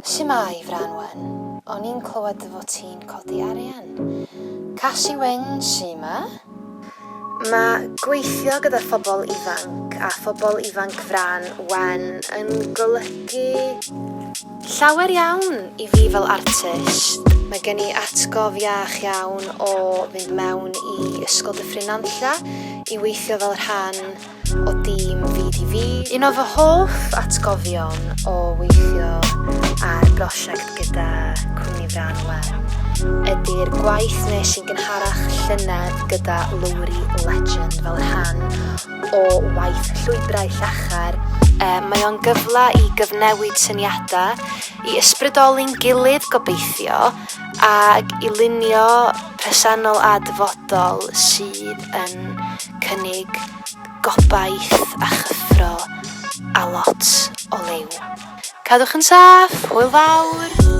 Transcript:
Shwmai, Franwen. O'n i'n clywed fod ti'n codi arian. Casi Wyn, shwma? Mae gweithio gyda phobl ifanc a phobl ifanc fran wen yn golygu llawer iawn I fi fel artist. Mae gen I atgof iach iawn o fynd mewn I ysgol Dyffryn Nantlla I weithio fel rhan o dîm wedi. Un o fy hoff atgofion o weithio ar brosiect gyda cwmni Franwen ydy'r gwaith nes i'n gynharach llynedd gyda Lowry Legend fel rhan o waith llwybrau llachar. Mae o'n gyfle I gyfnewid syniadau, I ysbrydoli'n gilydd gobeithio ac I lunio presennol a dyfodol sydd yn cynnig gobaith a chyffro a lot o liw. Cadwch yn saff, hwyl fawr!